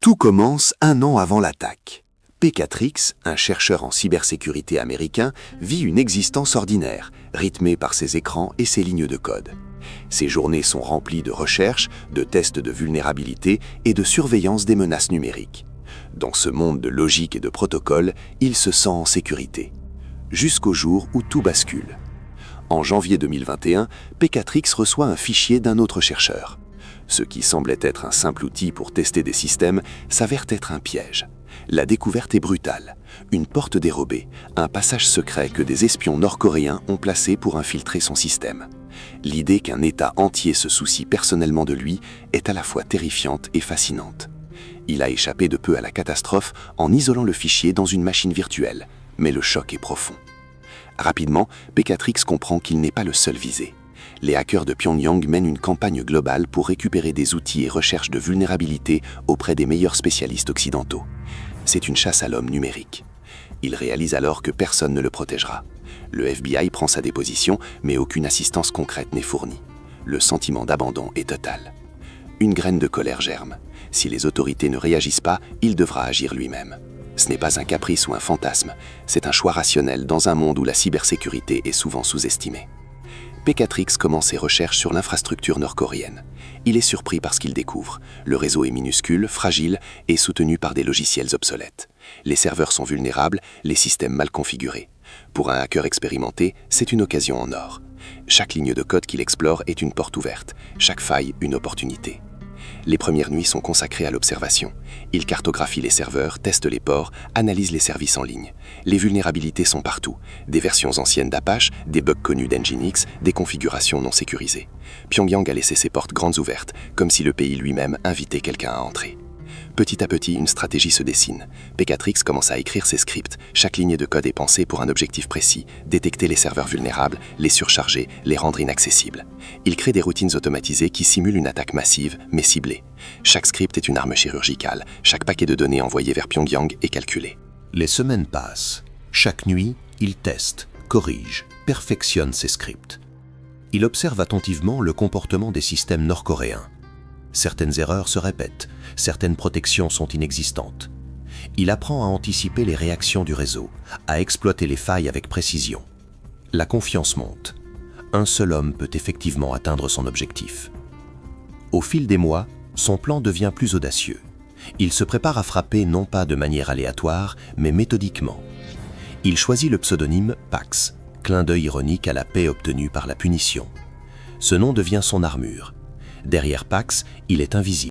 Tout commence un an avant l'attaque. Pécatrix, un chercheur en cybersécurité américain, vit une existence ordinaire, rythmée par ses écrans et ses lignes de code. Ses journées sont remplies de recherches, de tests de vulnérabilité et de surveillance des menaces numériques. Dans ce monde de logique et de protocole, il se sent en sécurité. Jusqu'au jour où tout bascule. En janvier 2021, Pécatrix reçoit un fichier d'un autre chercheur. Ce qui semblait être un simple outil pour tester des systèmes s'avère être un piège. La découverte est brutale. Une porte dérobée, un passage secret que des espions nord-coréens ont placé pour infiltrer son système. L'idée qu'un État entier se soucie personnellement de lui est à la fois terrifiante et fascinante. Il a échappé de peu à la catastrophe en isolant le fichier dans une machine virtuelle, mais le choc est profond. Rapidement, Pécatrix comprend qu'il n'est pas le seul visé. Les hackers de Pyongyang mènent une campagne globale pour récupérer des outils et recherches de vulnérabilité auprès des meilleurs spécialistes occidentaux. C'est une chasse à l'homme numérique. Il réalise alors que personne ne le protégera. Le FBI prend sa déposition, mais aucune assistance concrète n'est fournie. Le sentiment d'abandon est total. Une graine de colère germe. Si les autorités ne réagissent pas, il devra agir lui-même. Ce n'est pas un caprice ou un fantasme, c'est un choix rationnel dans un monde où la cybersécurité est souvent sous-estimée. Pécatrix commence ses recherches sur l'infrastructure nord-coréenne. Il est surpris par ce qu'il découvre. Le réseau est minuscule, fragile et soutenu par des logiciels obsolètes. Les serveurs sont vulnérables, les systèmes mal configurés. Pour un hacker expérimenté, c'est une occasion en or. Chaque ligne de code qu'il explore est une porte ouverte, chaque faille une opportunité. Les premières nuits sont consacrées à l'observation. Il cartographie les serveurs, teste les ports, analyse les services en ligne. Les vulnérabilités sont partout. Des versions anciennes d'Apache, des bugs connus d'Nginx, des configurations non sécurisées. Pyongyang a laissé ses portes grandes ouvertes, comme si le pays lui-même invitait quelqu'un à entrer. Petit à petit, une stratégie se dessine. Pécatrix commence à écrire ses scripts. Chaque ligne de code est pensée pour un objectif précis, détecter les serveurs vulnérables, les surcharger, les rendre inaccessibles. Il crée des routines automatisées qui simulent une attaque massive, mais ciblée. Chaque script est une arme chirurgicale. Chaque paquet de données envoyé vers Pyongyang est calculé. Les semaines passent. Chaque nuit, il teste, corrige, perfectionne ses scripts. Il observe attentivement le comportement des systèmes nord-coréens. Certaines erreurs se répètent, certaines protections sont inexistantes. Il apprend à anticiper les réactions du réseau, à exploiter les failles avec précision. La confiance monte. Un seul homme peut effectivement atteindre son objectif. Au fil des mois, son plan devient plus audacieux. Il se prépare à frapper non pas de manière aléatoire, mais méthodiquement. Il choisit le pseudonyme Pax, clin d'œil ironique à la paix obtenue par la punition. Ce nom devient son armure. Derrière Pax, il est invisible.